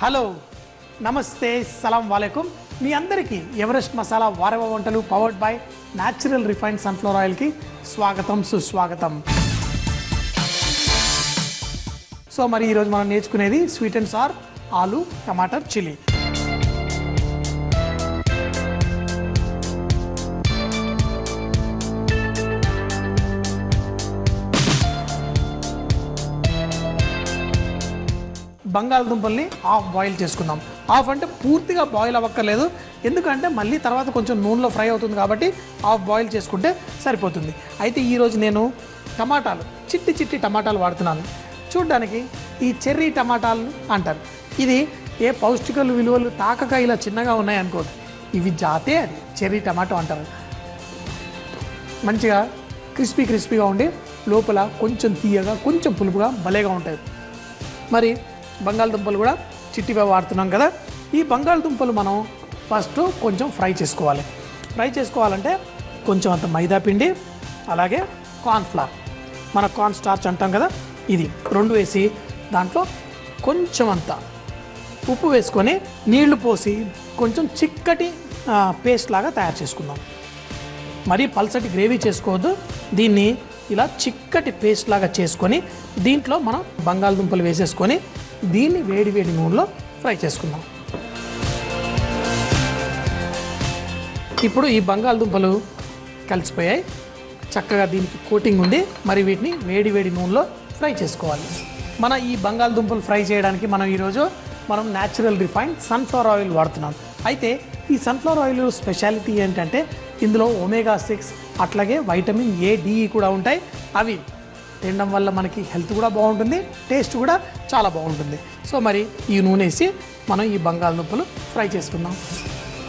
Hello నమస్తే సలాం వాలేకుమ్ మీ అందరికీ Everest masala వారవ వంటలు powered by natural refined sunflower ఆయిల్కి స్వాగతం సుస్వాగతం. సో మరి ఈరోజు మనం నేర్చుకునేది స్వీట్ అండ్ సార్ ఆలు టమాటర్ చిల్లీ. బంగాళదుంపల్ని హాఫ్ బాయిల్ చేసుకుందాం. హాఫ్ అంటే పూర్తిగా బాయిల్ అవ్వక్కర్లేదు, ఎందుకంటే మళ్ళీ తర్వాత కొంచెం నూనెలో ఫ్రై అవుతుంది కాబట్టి హాఫ్ బాయిల్ చేసుకుంటే సరిపోతుంది. అయితే ఈరోజు నేను టమాటాలు చిట్టి చిట్టి టమాటాలు వాడుతున్నాను. చూడ్డానికి ఈ చెర్రీ టమాటాలు అంటారు. ఇది ఏ పౌష్టిక విలువలు తాకక ఇలా చిన్నగా ఉన్నాయి అనుకోండి, ఇవి జాతే అది చెర్రీ టమాటో అంటారు. మంచిగా క్రిస్పీగా ఉండి లోపల కొంచెం తీయగా కొంచెం పులుపుగా భలేగా ఉంటాయి. మరి బంగాళదుంపలు కూడా చిట్టిగా వాడుతున్నాం కదా, ఈ బంగాళదుంపలు మనం ఫస్ట్ కొంచెం ఫ్రై చేసుకోవాలి. ఫ్రై చేసుకోవాలంటే కొంచెం అంత మైదా పిండి, అలాగే కార్న్ఫ్లవర్, మన కార్న్ స్టార్చ్ అంటాం కదా, ఇది రెండు వేసి దాంట్లో కొంచెం అంత ఉప్పు వేసుకొని నీళ్లు పోసి కొంచెం చిక్కటి పేస్ట్ లాగా తయారు చేసుకుందాం. మరీ పల్చటి గ్రేవీ చేసుకోవద్దు, దీన్ని ఇలా చిక్కటి పేస్ట్ లాగా చేసుకొని దీంట్లో మనం బంగాళదుంపలు వేసేసుకొని దీన్ని వేడి నూనెలో ఫ్రై చేసుకుందాం. ఇప్పుడు ఈ బంగాళదుంపలు కలిసిపోయాయి, చక్కగా దీనికి కోటింగ్ ఉంది. మరి వీటిని వేడి నూనెలో ఫ్రై చేసుకోవాలి. మన ఈ బంగాళదుంపలు ఫ్రై చేయడానికి ఈరోజు మనం న్యాచురల్ రిఫైన్డ్ సన్ఫ్లవర్ ఆయిల్ వాడుతున్నాం. అయితే ఈ సన్ఫ్లవర్ ఆయిల్ స్పెషాలిటీ ఏంటంటే ఇందులో ఒమేగా-6 అట్లాగే వైటమిన్ ఏ, డి కూడా ఉంటాయి. అవి తినడం వల్ల మనకి హెల్త్ కూడా బాగుంటుంది, టేస్ట్ కూడా చాలా బాగుంటుంది. సో మరి ఈ నూనె వేసి మనం ఈ బంగాళదుంపలు ఫ్రై చేసుకుందాం.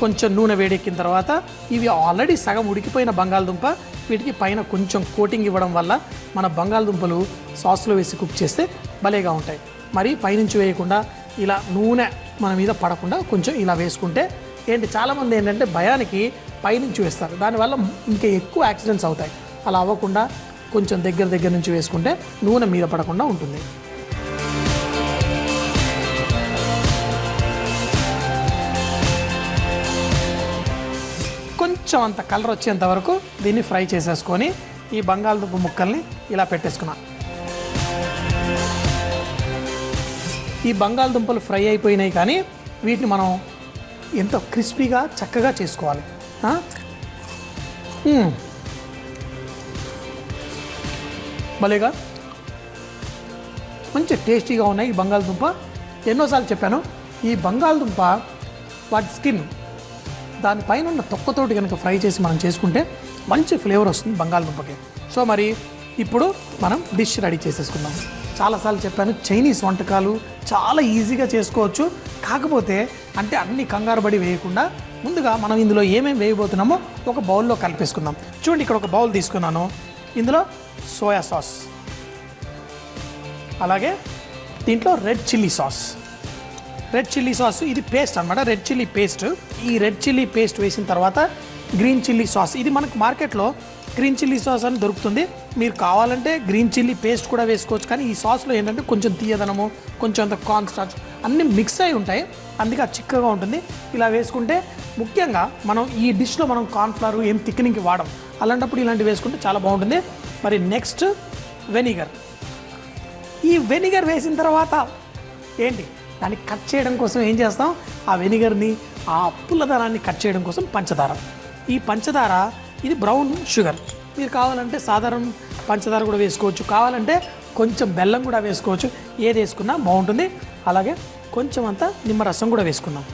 కొంచెం నూనె వేడెక్కిన తర్వాత ఇవి ఆల్రెడీ సగం ఉడికిపోయిన బంగాళదుంప, వీటికి పైన కొంచెం కోటింగ్ ఇవ్వడం వల్ల మన బంగాళదుంపలు సాస్లో వేసి కుక్ చేస్తే భలేగా ఉంటాయి. మరి పైనుంచి వేయకుండా ఇలా నూనె మన మీద పడకుండా కొంచెం ఇలా వేసుకుంటే ఏంటి, చాలామంది ఏంటంటే భయానికి పైనుంచి వేస్తారు, దానివల్ల ఇంకా ఎక్కువ యాక్సిడెంట్స్ అవుతాయి. అలా అవ్వకుండా కొంచెం దగ్గర నుంచి వేసుకుంటే నూనె మీద పడకుండా ఉంటుంది. కొంచెం అంత కలర్ వచ్చేంత వరకు దీన్ని ఫ్రై చేసేసుకొని ఈ బంగాళదుంప ముక్కల్ని ఇలా పెట్టేసుకున్నాం. ఈ బంగాళదుంపలు ఫ్రై అయిపోయినాయి, కానీ వీటిని మనం ఎంతో క్రిస్పీగా చక్కగా చేసుకోవాలి. భలేగా మంచి టేస్టీగా ఉన్నాయి ఈ బంగాళదుంప. ఎన్నోసార్లు చెప్పాను, ఈ బంగాళదుంప వాటి స్కిన్ దానిపైన ఉన్న తొక్కతోటి కనుక ఫ్రై చేసి మనం చేసుకుంటే మంచి ఫ్లేవర్ వస్తుంది బంగాళదుంపకి. సో మరి ఇప్పుడు మనం డిష్ రెడీ చేసేసుకుందాం. చాలాసార్లు చెప్పాను, చైనీస్ వంటకాలు చాలా ఈజీగా చేసుకోవచ్చు. కాకపోతే అంటే అన్ని కంగారు పడి వేయకుండా ముందుగా మనం ఇందులో ఏమేమి వేయబోతున్నామో ఒక బౌల్లో కలిపేసుకుందాం. చూడండి, ఇక్కడ ఒక బౌల్ తీసుకున్నాను. ఇందులో సోయా సాస్, అలాగే దీంట్లో రెడ్ చిల్లీ సాస్, ఇది పేస్ట్ అన్నమాట, రెడ్ చిల్లీ పేస్ట్. ఈ రెడ్ చిల్లీ పేస్ట్ వేసిన తర్వాత గ్రీన్ చిల్లీ సాస్, ఇది మనకు మార్కెట్లో గ్రీన్ చిల్లీ సాస్ అని దొరుకుతుంది. మీరు కావాలంటే గ్రీన్ చిల్లీ పేస్ట్ కూడా వేసుకోవచ్చు, కానీ ఈ సాస్లో ఏంటంటే కొంచెం తీయదనము, కొంచెం అంత కార్న్ స్టార్చ్ అన్నీ మిక్స్ అయి ఉంటాయి, అందుకే అది చిక్కగా ఉంటుంది. ఇలా వేసుకుంటే ముఖ్యంగా మనం ఈ డిష్లో మనం కార్న్ఫ్లవర్ ఏం థిక్నింగ్కి వాడం, అలాంటప్పుడు ఇలాంటివి వేసుకుంటే చాలా బాగుంటుంది. మరి నెక్స్ట్ వెనిగర్. ఈ వెనిగర్ వేసిన తర్వాత ఏంటి, దాన్ని కట్ చేయడం కోసం ఏం చేస్తాం, ఆ వెనిగర్ని, ఆ పుల్లదనాన్ని కట్ చేయడం కోసం పంచదార. ఈ పంచదార ఇది బ్రౌన్ షుగర్, మీరు కావాలంటే సాధారణ పంచదార కూడా వేసుకోవచ్చు, కావాలంటే కొంచెం బెల్లం కూడా వేసుకోవచ్చు, ఏది వేసుకున్నా బాగుంటుంది. అలాగే కొంచెం అంత నిమ్మరసం కూడా వేసుకున్నాం.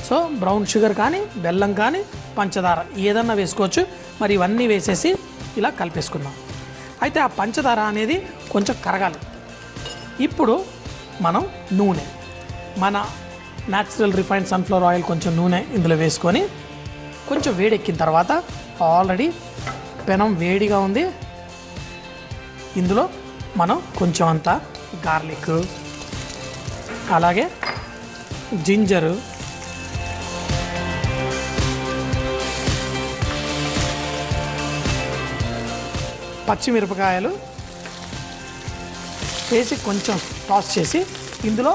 సో బ్రౌన్ షుగర్ కానీ బెల్లం కానీ పంచదార ఏదన్నా వేసుకోవచ్చు. మరి ఇవన్నీ వేసేసి ఇలా కలిపేసుకుందాం. అయితే ఆ పంచదార అనేది కొంచెం కరగాలి. ఇప్పుడు మనం నూనె, మన న్యాచురల్ రిఫైన్డ్ సన్ఫ్లవర్ ఆయిల్ కొంచెం నూనె ఇందులో వేసుకొని కొంచెం వేడెక్కిన తర్వాత, ఆల్రెడీ పెనం వేడిగా ఉంది, ఇందులో మనం కొంచెం అంత గార్లిక్, అలాగే జింజరు, పచ్చిమిరపకాయలు వేసి కొంచెం టాస్ చేసి ఇందులో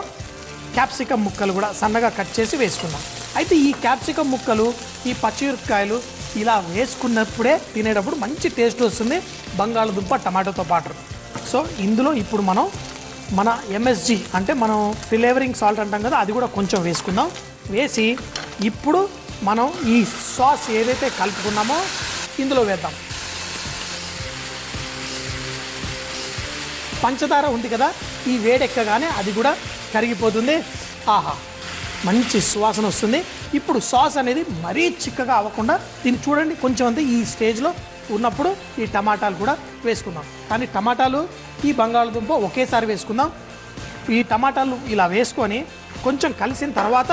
క్యాప్సికమ్ ముక్కలు కూడా సన్నగా కట్ చేసి వేసుకుందాం. అయితే ఈ క్యాప్సికమ్ ముక్కలు, ఈ పచ్చిమిరపకాయలు ఇలా వేసుకున్నప్పుడే తినేటప్పుడు మంచి టేస్ట్ వస్తుంది బంగాళదుంప టమాటోతో పాటు. సో ఇందులో ఇప్పుడు మనం మన ఎంఎస్జి అంటే మనం ఫ్లేవరింగ్ సాల్ట్ అంటాం కదా, అది కూడా కొంచెం వేసుకుందాం. వేసి ఇప్పుడు మనం ఈ సాస్ ఏదైతే కలుపుకున్నామో ఇందులో వేద్దాం. పంచదార ఉంది కదా, ఈ వేడెక్కగానే అది కూడా కరిగిపోతుంది. ఆహా, మంచి సువాసన వస్తుంది. ఇప్పుడు సాస్ అనేది మరీ చిక్కగా అవ్వకుండా దీన్ని చూడండి, కొంచెం అంతే ఈ స్టేజ్లో ఉన్నప్పుడు ఈ టమాటాలు కూడా వేసుకుందాం. కానీ టమాటాలు ఈ బంగాళదుంప ఒకేసారి వేసుకుందాం. ఈ టమాటాలు ఇలా వేసుకొని కొంచెం కలిసిన తర్వాత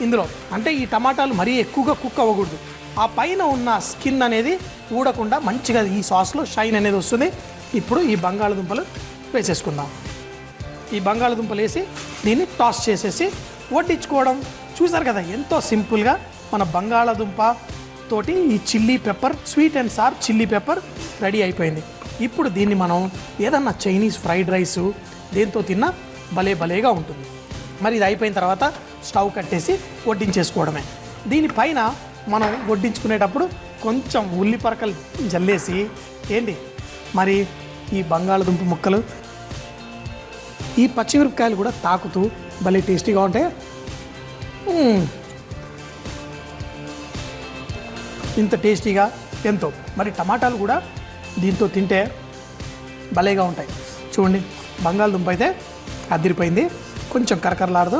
ఇందులో అంటే ఈ టమాటాలు మరీ ఎక్కువగా కుక్ అవ్వకూడదు. ఆ పైన ఉన్న స్కిన్ అనేది ఊడకుండా మంచిగా ఈ సాస్లో షైన్ అనేది వస్తుంది. ఇప్పుడు ఈ బంగాళదుంపలు వేసేసుకుందాం. ఈ బంగాళదుంపలు వేసి దీన్ని టాస్ చేసేసి వడ్డించుకోవడం. చూసారు కదా ఎంతో సింపుల్గా మన బంగాళదుంప తోటి ఈ chilli pepper, sweet and sir chilli pepper ready అయిపోయింది. ఇప్పుడు దీన్ని మనం ఏదన్నా చైనీస్ ఫ్రైడ్ రైసు దేంతో తిన్నా భలేగా ఉంటుంది. మరి ఇది అయిపోయిన తర్వాత స్టవ్ కట్టేసి వడ్డించేసుకోవడమే. దీనిపైన మనం వడ్డించుకునేటప్పుడు కొంచెం ఉల్లిపరకలు జల్లేసి ఏంటి మరి ఈ బంగాళదుంప ముక్కలు, ఈ పచ్చిమిరపకాయలు కూడా తాకుతూ భలే టేస్టీగా ఉంటాయి. ఇంత టేస్టీగా ఎంతో. మరి టమాటాలు కూడా దీంతో తింటే భలేగా ఉంటాయి. చూడండి, బంగాళదుంప అయితే అదిరిపోయింది, కొంచెం కరకరలాడదు.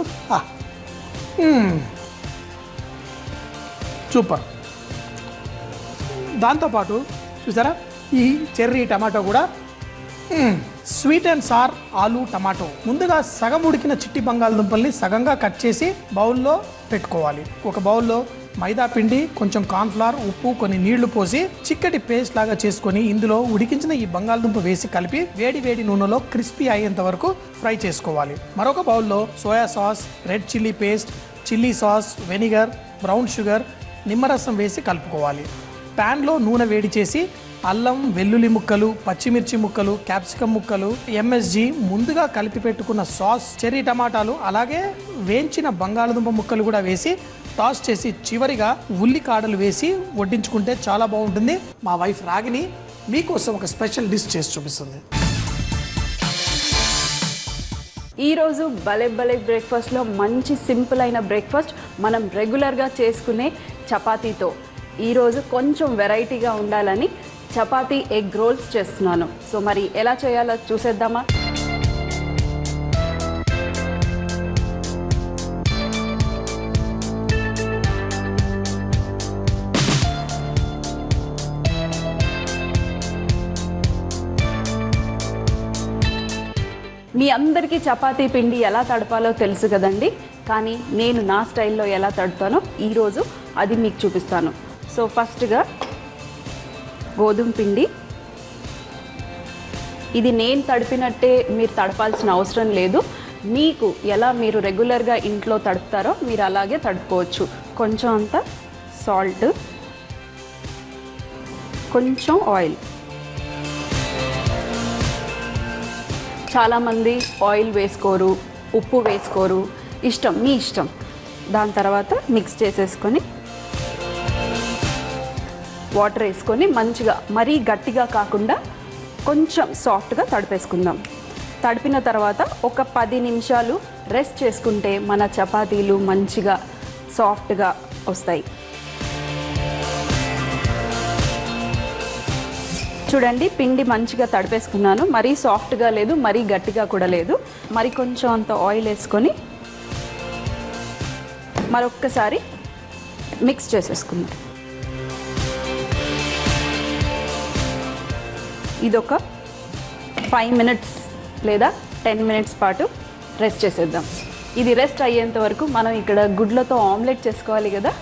సూపర్. దాంతోపాటు చూసారా ఈ చెర్రీ టమాటో కూడా స్వీట్ అండ్ సార్ ఆలు టమాటో. ముందుగా సగం ఉడికిన చిట్టి బంగాళదుంపల్ని సగంగా కట్ చేసి బౌల్లో పెట్టుకోవాలి. ఒక బౌల్లో మైదా పిండి, కొంచెం కార్న్ఫ్లవర్, ఉప్పు, కొన్ని నీళ్లు పోసి చిక్కటి పేస్ట్ లాగా చేసుకొని ఇందులో ఉడికించిన ఈ బంగాళదుంప వేసి కలిపి వేడి నూనెలో క్రిస్పీ అయ్యేంత వరకు ఫ్రై చేసుకోవాలి. మరొక బౌల్లో soya sauce, red chilli paste, chilli sauce, vinegar, brown sugar, నిమ్మరసం వేసి కలుపుకోవాలి. ప్యాన్లో నూనె వేడి చేసి అల్లం, వెల్లుల్లి ముక్కలు, పచ్చిమిర్చి ముక్కలు, క్యాప్సికమ్ ముక్కలు, ఎంఎస్జి, ముందుగా కలిపి పెట్టుకున్న సాస్, చెర్రీ టమాటాలు, అలాగే వేయించిన బంగాళదుంప ముక్కలు కూడా వేసి టాస్ చేసి చివరిగా ఉల్లికాడలు వేసి వడ్డించుకుంటే చాలా బాగుంటుంది. మా వైఫ్ రాగిని మీకోసం ఒక స్పెషల్ డిష్ చేసి చూపిస్తుంది. ఈరోజు భలే బ్రేక్ఫాస్ట్లో మంచి సింపుల్ అయిన బ్రేక్ఫాస్ట్ మనం రెగ్యులర్గా చేసుకునే చపాతీతో. ఈరోజు కొంచెం వెరైటీగా ఉండాలని చపాతీ ఎగ్ రోల్స్ చేస్తున్నాను. సో మరి ఎలా చేయాలో చూసేద్దామా? మీ అందరికీ చపాతీ పిండి ఎలా తడపాలో తెలుసు కదండి, కానీ నేను నా స్టైల్లో ఎలా తడుపుతానో ఈరోజు అది మీకు చూపిస్తాను. సో ఫస్ట్గా గోధుమ పిండి. ఇది నేను తడిపినట్టే మీరు తడపాల్సిన అవసరం లేదు. మీకు ఎలా మీరు రెగ్యులర్గా ఇంట్లో తడుపుతారో మీరు అలాగే తడుపుకోవచ్చు. కొంచెం అంత సాల్ట్, కొంచెం ఆయిల్. చాలామంది ఆయిల్ వేసుకోరు, ఉప్పు వేసుకోరు, ఇష్టం మీ ఇష్టం. దాని తర్వాత మిక్స్ చేసేసుకొని వాటర్ వేసుకొని మంచిగా, మరీ గట్టిగా కాకుండా కొంచెం సాఫ్ట్గా తడిపేసుకుందాం. తడిపిన తర్వాత ఒక 10 నిమిషాలు రెస్ట్ చేసుకుంటే మన చపాతీలు మంచిగా సాఫ్ట్గా వస్తాయి. చూడండి, పిండి మంచిగా తడిపేసుకున్నాను. మరీ సాఫ్ట్గా లేదు, మరీ గట్టిగా కూడా లేదు. మరి కొంచెం అంత ఆయిల్ వేసుకొని మరొక్కసారి మిక్స్ చేసేసుకుందాం. ఇదొక 5 మినిట్స్ లేదా 10 మినిట్స్ పాటు రెస్ట్ చేసేద్దాం. ఇది రెస్ట్ అయ్యేంత వరకు మనం ఇక్కడ గుడ్లతో ఆమ్లెట్ చేసుకోవాలి కదా.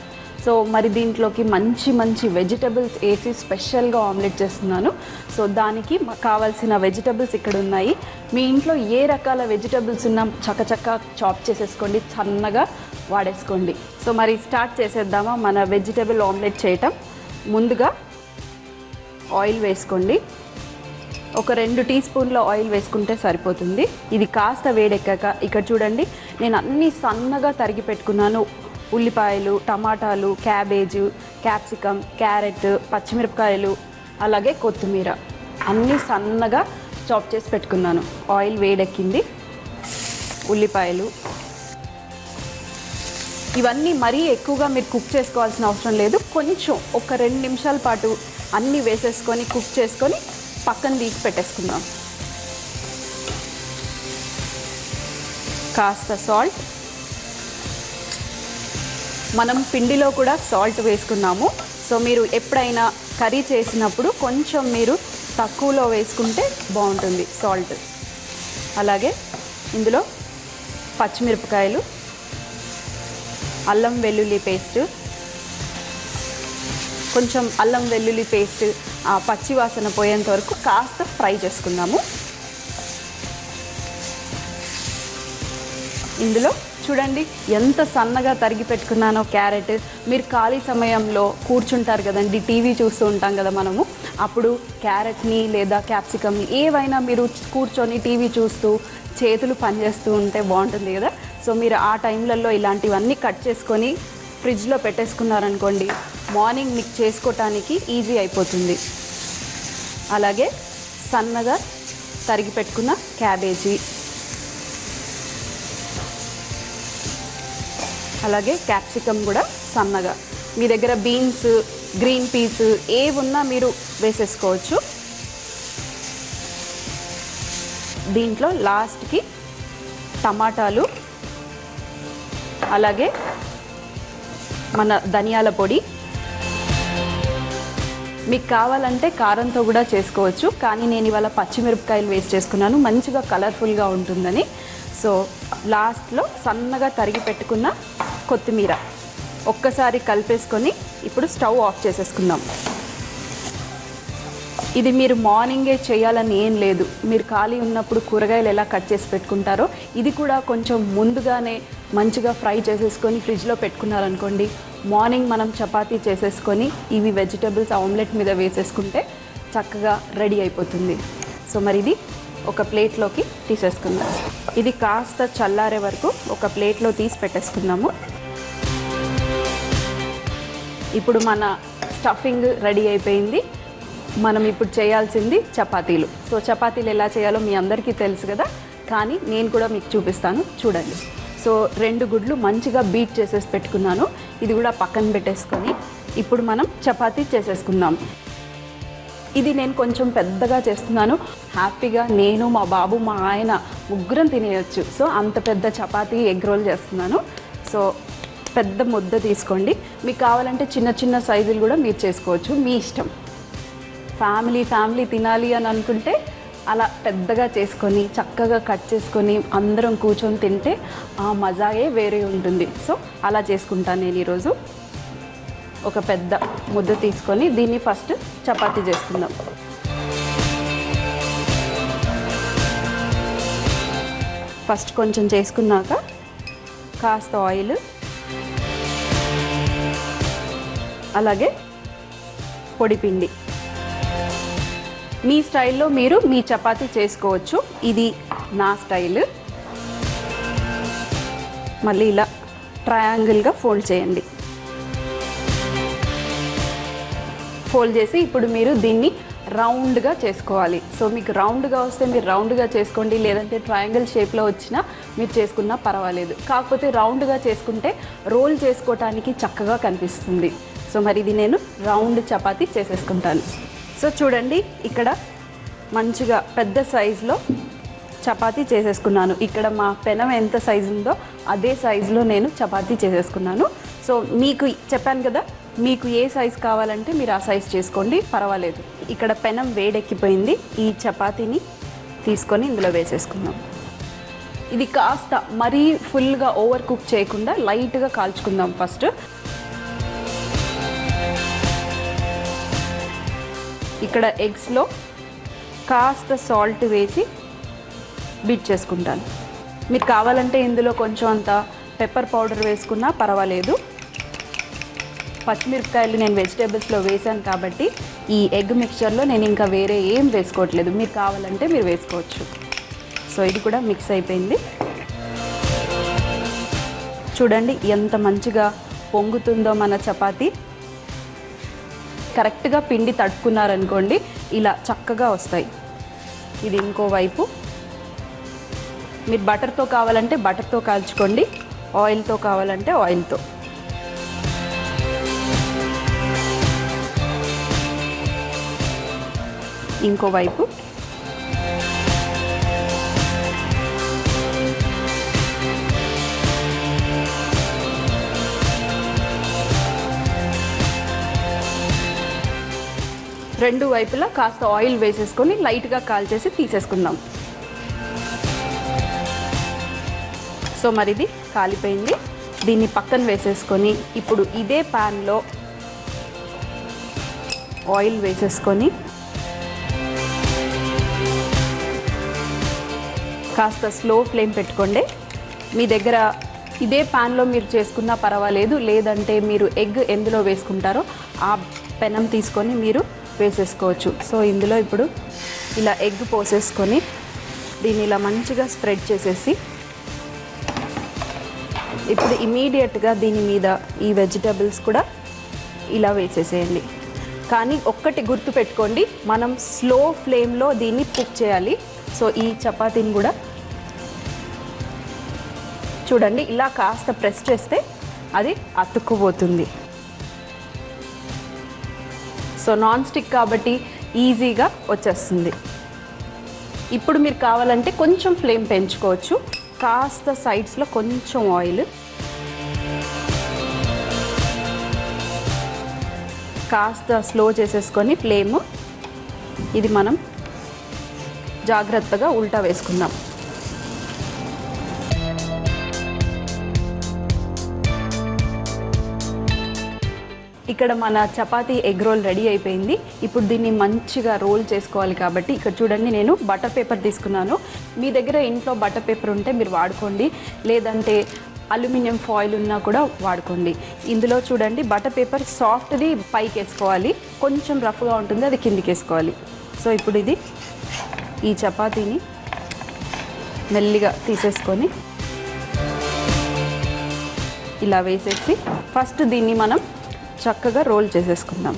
సో మరి దీంట్లోకి మంచి వెజిటబుల్స్ వేసి స్పెషల్గా ఆమ్లెట్ చేస్తున్నాను. సో దానికి కావాల్సిన వెజిటబుల్స్ ఇక్కడ ఉన్నాయి. మీ ఇంట్లో ఏ రకాల వెజిటబుల్స్ ఉన్నా చక్కచక్క చాప్ చేసేసుకోండి, సన్నగా వాడేసుకోండి. సో మరి స్టార్ట్ చేసేద్దామా మన వెజిటబుల్ ఆమ్లెట్ చేయటం. ముందుగా ఆయిల్ వేసుకోండి. ఒక 2 టీ స్పూన్ల ఆయిల్ వేసుకుంటే సరిపోతుంది. ఇది కాస్త వేడెక్కాక ఇక్కడ చూడండి, నేను అన్నీ సన్నగా తరిగి పెట్టుకున్నాను. ఉల్లిపాయలు, టమాటాలు, క్యాబేజు, క్యాప్సికమ్, క్యారెట్, పచ్చిమిరపకాయలు, అలాగే కొత్తిమీర అన్నీ సన్నగా చాప్ చేసి పెట్టుకున్నాను. ఆయిల్ వేడెక్కింది. ఉల్లిపాయలు ఇవన్నీ మరీ ఎక్కువగా మీరు కుక్ చేసుకోవాల్సిన అవసరం లేదు. కొంచెం ఒక 2 నిమిషాల పాటు అన్నీ వేసేసుకొని కుక్ చేసుకొని పక్కన తీసి పెట్టేసుకుందాం. కాస్త సాల్ట్, మనం పిండిలో కూడా సాల్ట్ వేసుకున్నాము. సో మీరు ఎప్పుడైనా కర్రీ చేసినప్పుడు కొంచెం మీరు తక్కువలో వేసుకుంటే బాగుంటుంది సాల్ట్. అలాగే ఇందులో పచ్చిమిరపకాయలు, అల్లం వెల్లుల్లి పేస్ట్, కొంచెం అల్లం వెల్లుల్లి పేస్ట్ ఆ పచ్చి వాసన పోయేంత వరకు కాస్త ఫ్రై చేసుకుందాము. ఇందులో చూడండి ఎంత సన్నగా తరిగి పెట్టుకున్నానో క్యారెట్. మీరు ఖాళీ సమయంలో కూర్చుంటారు కదండి, టీవీ చూస్తూ ఉంటాం కదా మనము, అప్పుడు క్యారెట్ని లేదా క్యాప్సికమ్ని ఏవైనా మీరు కూర్చొని టీవీ చూస్తూ చేతులు పనిచేస్తూ ఉంటే బాగుంటుంది కదా. సో మీరు ఆ టైంలలో ఇలాంటివన్నీ కట్ చేసుకొని ఫ్రిడ్జ్లో పెట్టేసుకున్నారనుకోండి, మార్నింగ్ మీకు చేసుకోవటానికి ఈజీ అయిపోతుంది. అలాగే సన్నగా తరిగి పెట్టుకున్న క్యాబేజీ, అలాగే క్యాప్సికమ్ కూడా సన్నగా, మీ దగ్గర బీన్స్, గ్రీన్ పీస్ ఏవున్నా మీరు వేసేసుకోవచ్చు. దీంట్లో లాస్ట్కి టమాటాలు, అలాగే మన ధనియాల పొడి. మీకు కావాలంటే కారంతో కూడా చేసుకోవచ్చు, కానీ నేను ఇవాళ పచ్చిమిరపకాయలు వేస్ట్ చేసుకున్నాను, మంచిగా కలర్ఫుల్గా ఉంటుందని. సో లాస్ట్లో సన్నగా తరిగి పెట్టుకున్న కొత్తిమీర ఒక్కసారి కలిపేసుకొని ఇప్పుడు స్టవ్ ఆఫ్ చేసేసుకుందాం. ఇది మీరు మార్నింగే చేయాలని ఏం లేదు. మీరు ఖాళీ ఉన్నప్పుడు కూరగాయలు ఎలా కట్ చేసి పెట్టుకుంటారో ఇది కూడా కొంచెం ముందుగానే మంచిగా ఫ్రై చేసేసుకొని ఫ్రిడ్జ్లో పెట్టుకున్నారనుకోండి, మార్నింగ్ మనం చపాతీ చేసేసుకొని ఇవి వెజిటబుల్స్ ఆమ్లెట్ మీద వేసేసుకుంటే చక్కగా రెడీ అయిపోతుంది. సో మరి ఇది ఒక ప్లేట్లోకి తీసేసుకుందాం. ఇది కాస్త చల్లారే వరకు ఒక ప్లేట్లో తీసి పెట్టేసుకుందాము. ఇప్పుడు మన స్టఫింగ్ రెడీ అయిపోయింది. మనం ఇప్పుడు చేయాల్సింది చపాతీలు. సో చపాతీలు ఎలా చేయాలో మీ అందరికీ తెలుసు కదా, కానీ నేను కూడా మీకు చూపిస్తాను చూడండి. సో 2 గుడ్లు మంచిగా బీట్ చేసేసి పెట్టుకున్నాను. ఇది కూడా పక్కన పెట్టేసుకొని ఇప్పుడు మనం చపాతీ చేసేసుకుందాం. ఇది నేను కొంచెం పెద్దగా చేస్తున్నాను. హ్యాపీగా నేను, మా బాబు, మా ఆయన ముగ్గురం తినేయచ్చు. సో అంత పెద్ద చపాతీ ఎగ్ రోల్ చేస్తున్నాను. సో పెద్ద ముద్ద తీసుకోండి. మీకు కావాలంటే చిన్న చిన్న సైజులు కూడా మీరు చేసుకోవచ్చు, మీ ఇష్టం. ఫ్యామిలీ తినాలి అని అనుకుంటే అలా పెద్దగా చేసుకొని చక్కగా కట్ చేసుకొని అందరం కూర్చొని తింటే ఆ మజాయే వేరే ఉంటుంది. సో అలా చేసుకుంటాను నేను ఈరోజు. ఒక పెద్ద ముద్ద తీసుకొని దీన్ని ఫస్ట్ చపాతీ చేసుకుందాం. ఫస్ట్ కొంచెం చేసుకున్నాక కాస్త ఆయిల్, అలాగే పొడిపిండి. మీ స్టైల్లో మీరు మీ చపాతీ చేసుకోవచ్చు, ఇది నా స్టైల్. మళ్ళీ ఇలా ట్రయాంగిల్గా ఫోల్డ్ చేయండి. ఫోల్డ్ చేసి ఇప్పుడు మీరు దీన్ని రౌండ్గా చేసుకోవాలి. సో మీకు రౌండ్గా వస్తే మీరు రౌండ్గా చేసుకోండి, లేదంటే ట్రయాంగిల్ షేప్లో వచ్చినా మీరు చేసుకున్నా పర్వాలేదు. కాకపోతే రౌండ్గా చేసుకుంటే రోల్ చేసుకోవటానికి చక్కగా కనిపిస్తుంది. సో మరి ఇది నేను రౌండ్ చపాతీ చేసేసుకుంటాను. సో చూడండి, ఇక్కడ మంచిగా పెద్ద సైజులో చపాతీ చేసేసుకున్నాను. ఇక్కడ మా పెనం ఎంత సైజు ఉందో అదే సైజులో నేను చపాతీ చేసేసుకున్నాను. సో మీకు చెప్పాను కదా, మీకు ఏ సైజు కావాలంటే మీరు ఆ సైజు చేసుకోండి, పర్వాలేదు. ఇక్కడ పెనం వేడెక్కిపోయింది. ఈ చపాతీని తీసుకొని ఇందులో వేసేసుకుందాం. ఇది కాస్త మరీ ఫుల్గా ఓవర్ కుక్ చేయకుండా లైట్గా కాల్చుకుందాం ఫస్ట్. ఇక్కడ ఎగ్స్లో కాస్త సాల్ట్ వేసి బీట్ చేసుకుంటాను. మీకు కావాలంటే ఇందులో కొంచెం అంత పెప్పర్ పౌడర్ వేసుకున్నా పర్వాలేదు. పచ్చిమిరపకాయలు నేను వెజిటేబుల్స్లో వేసాను కాబట్టి ఈ ఎగ్ మిక్చర్లో నేను ఇంకా వేరే ఏం వేసుకోవట్లేదు, మీరు కావాలంటే మీరు వేసుకోవచ్చు. సో ఇది కూడా మిక్స్ అయిపోయింది. చూడండి ఎంత మంచిగా పొంగుతుందో మన చపాతీ. కరెక్ట్గా పిండి తడుపుకున్నారనుకోండి ఇలా చక్కగా వస్తాయి. ఇది ఇంకో వైపు. మీరు బటర్తో కావాలంటే బటర్తో కాల్చుకోండి, ఆయిల్తో కావాలంటే ఆయిల్తో. ఇంకో వైపు. రెండు వైపులా కాస్త ఆయిల్ వేసేసుకొని లైట్గా కాల్చేసి తీసేసుకుందాం. సో మరి ఇది కాలిపోయింది. దీన్ని పక్కన వేసేసుకొని ఇప్పుడు ఇదే ప్యాన్లో ఆయిల్ వేసేసుకొని కాస్త స్లో ఫ్లేమ్ పెట్టుకోండి. మీ దగ్గర ఇదే ప్యాన్లో మీరు చేసుకున్నా పర్వాలేదు, లేదంటే మీరు ఎగ్ ఎందులో వేసుకుంటారో ఆ పెనం తీసుకొని మీరు వేసేసుకోవచ్చు. సో ఇందులో ఇప్పుడు ఇలా ఎగ్ పోసేసుకొని దీన్ని ఇలా మంచిగా స్ప్రెడ్ చేసేసి ఇప్పుడు ఇమీడియట్గా దీని మీద ఈ వెజిటబుల్స్ కూడా ఇలా వేసేసేయండి. కానీ ఒక్కటి గుర్తు పెట్టుకోండి, మనం స్లో ఫ్లేమ్లో దీన్ని కుక్ చేయాలి. సో ఈ చపాతీని కూడా చూడండి ఇలా కాస్త ప్రెస్ చేస్తే అది అతుక్కుపోతుంది. సో నాన్ స్టిక్ కాబట్టి ఈజీగా వచ్చేస్తుంది. ఇప్పుడు మీరు కావాలంటే కొంచెం ఫ్లేమ్ పెంచుకోవచ్చు. కాస్త సైడ్స్లో కొంచెం ఆయిల్, కాస్త స్లో చేసేసుకొని ఫ్లేమ్ ఇది మనం జాగ్రత్తగా ఉల్టా వేసుకుందాం. ఇక్కడ మన చపాతీ ఎగ్ రోల్ రెడీ అయిపోయింది. ఇప్పుడు దీన్ని మంచిగా రోల్ చేసుకోవాలి కాబట్టి ఇక్కడ చూడండి నేను బటర్ పేపర్ తీసుకున్నాను. మీ దగ్గర ఇంట్లో బటర్ పేపర్ ఉంటే మీరు వాడుకోండి, లేదంటే అల్యూమినియం ఫాయిల్ ఉన్నా కూడా వాడుకోండి. ఇందులో చూడండి బటర్ పేపర్ సాఫ్ట్ది పైకి వేసుకోవాలి, కొంచెం రఫ్గా ఉంటుంది అది కిందికి వేసుకోవాలి. సో ఇప్పుడు ఇది ఈ చపాతీని మెల్లిగా తీసేసుకొని ఇలా వేసేసి ఫస్ట్ దీన్ని మనం చక్కగా రోల్ చేసేసుకుందాం.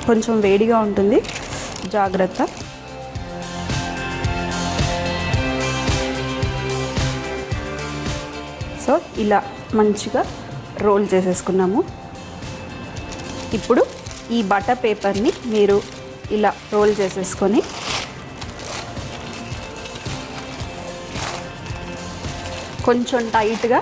కొంచెం వేడిగా ఉంటుంది, జాగ్రత్త. సో ఇలా మంచిగా రోల్ చేసేసుకున్నాము. ఇప్పుడు ఈ బటర్ పేపర్ని మీరు ఇలా రోల్ చేసేసుకొని కొంచెం టైట్గా,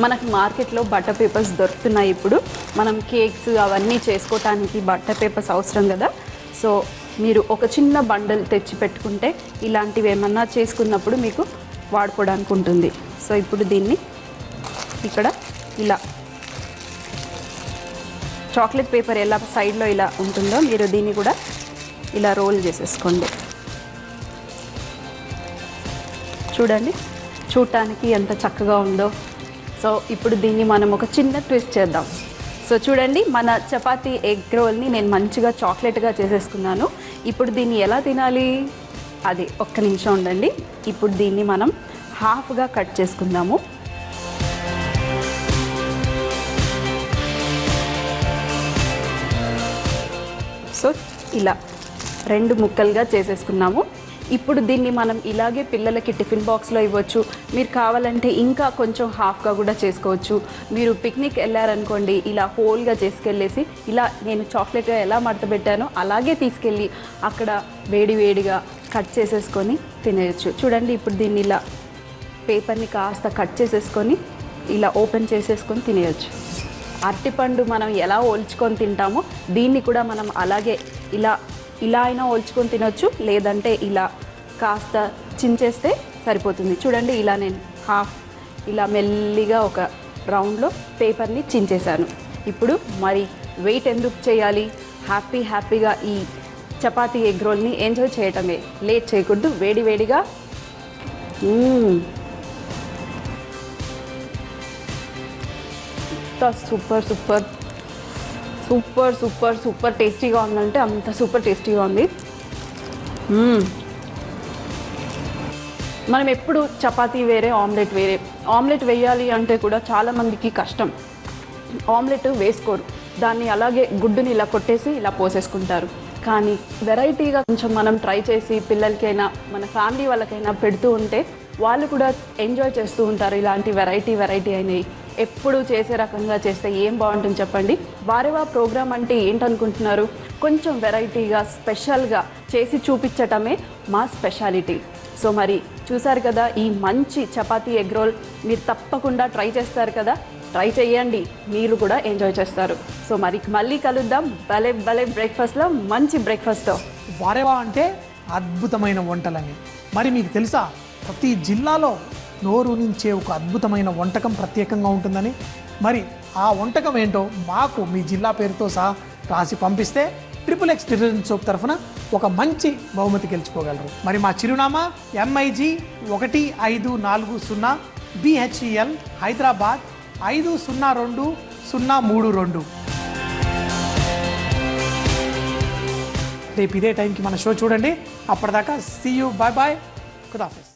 మనకు మార్కెట్లో బటర్ పేపర్స్ దొరుకుతున్నాయి. ఇప్పుడు మనం కేక్స్ అవన్నీ చేసుకోవటానికి బటర్ పేపర్స్ అవసరం కదా. సో మీరు ఒక చిన్న బండల్ తెచ్చి పెట్టుకుంటే ఇలాంటివి ఏమన్నా చేసుకున్నప్పుడు మీకు వాడుకోవడానికి ఉంటుంది. సో ఇప్పుడు దీన్ని ఇక్కడ ఇలా చాక్లెట్ పేపర్ ఎలా సైడ్లో ఇలా ఉంటుందో మీరు దీన్ని కూడా ఇలా రోల్ చేసేసుకోండి. చూడండి చూడటానికి ఎంత చక్కగా ఉందో. సో ఇప్పుడు దీన్ని మనం ఒక చిన్న ట్విస్ట్ చేద్దాం. సో చూడండి మన చపాతీ ఎగ్ రోల్ని నేను మంచిగా చాక్లెట్గా చేసేసుకున్నాను. ఇప్పుడు దీన్ని ఎలా తినాలి అది ఒక్క నిమిషం ఉండండి. ఇప్పుడు దీన్ని మనం హాఫ్గా కట్ చేసుకుందాము. సో ఇలా 2 ముక్కలుగా చేసేసుకున్నాము. ఇప్పుడు దీన్ని మనం ఇలాగే పిల్లలకి టిఫిన్ బాక్స్లో ఇవ్వచ్చు. మీరు కావాలంటే ఇంకా కొంచెం హాఫ్గా కూడా చేసుకోవచ్చు. మీరు పిక్నిక్ వెళ్ళారనుకోండి, ఇలా హోల్గా చేసుకెళ్ళేసి ఇలా నేను చాక్లెట్గా ఎలా మడత పెట్టానో అలాగే తీసుకెళ్ళి అక్కడ వేడివేడిగా కట్ చేసేసుకొని తినేయచ్చు. చూడండి ఇప్పుడు దీన్ని ఇలా పేపర్ని కాస్త కట్ చేసేసుకొని ఇలా ఓపెన్ చేసేసుకొని తినేయచ్చు. అరటిపండు మనం ఎలా ఓల్చుకొని తింటామో దీన్ని కూడా మనం అలాగే ఇలా అయినా ఓల్చుకొని తినొచ్చు, లేదంటే ఇలా కాస్త చించేస్తే సరిపోతుంది. చూడండి ఇలా నేను హాఫ్ ఇలా మెల్లిగా ఒక రౌండ్లో పేపర్ని చించేశాను. ఇప్పుడు మరి వెయిట్ ఎందుకు చేయాలి, హ్యాపీగా ఈ చపాతీ ఎగ్ రోల్ని ఎంజాయ్ చేయటమే, లేట్ చేయకూడదు. వేడివేడిగా ఎంత super super super super super టేస్టీగా ఉందంటే అంత సూపర్ టేస్టీగా ఉంది. మనం ఎప్పుడు చపాతీ వేరే, ఆమ్లెట్ వేరే. ఆమ్లెట్ వేయాలి అంటే కూడా చాలామందికి కష్టం, ఆమ్లెట్ వేసుకోరు, దాన్ని అలాగే గుడ్డుని ఇలా కొట్టేసి ఇలా పోసేసుకుంటారు. కానీ వెరైటీగా కొంచెం మనం ట్రై చేసి పిల్లలకైనా మన ఫ్యామిలీ వాళ్ళకైనా పెడుతూ ఉంటే వాళ్ళు కూడా ఎంజాయ్ చేస్తూ ఉంటారు. ఇలాంటి వెరైటీ అయినవి ఎప్పుడు చేసే రకంగా చేస్తే ఏం బాగుంటుంది చెప్పండి. వారేవా ప్రోగ్రామ్ అంటే ఏంటనుకుంటున్నారు? కొంచెం వెరైటీగా స్పెషల్గా చేసి చూపించటమే మా స్పెషాలిటీ. సో మరి చూసారు కదా, ఈ మంచి చపాతీ ఎగ్ రోల్ మీరు తప్పకుండా ట్రై చేస్తారు కదా. ట్రై చేయండి, మీరు కూడా ఎంజాయ్ చేస్తారు. సో మరి మళ్ళీ కలుద్దాం భలే భలే బ్రేక్ఫాస్ట్లో, మంచి బ్రేక్ఫాస్ట్తో. వారేవా అంటే అద్భుతమైన వంటలని. మరి మీకు తెలుసా, ప్రతి జిల్లాలో నోరు నుంచే ఒక అద్భుతమైన వంటకం ప్రత్యేకంగా ఉంటుందని. మరి ఆ వంటకం ఏంటో మాకు మీ జిల్లా పేరుతో సహా రాసి పంపిస్తే XXX డిటర్జెంట్ సోప్ తరఫున ఒక మంచి బహుమతి గెలుచుకోగలరు. మరి మా చిరునామా MIG 1540 BHEL హైదరాబాద్ 502032. రేపు ఇదే టైంకి మన షో చూడండి. అప్పటిదాకా సీ యూ, బాయ్ బాయ్, ఖుదాఫిజ్.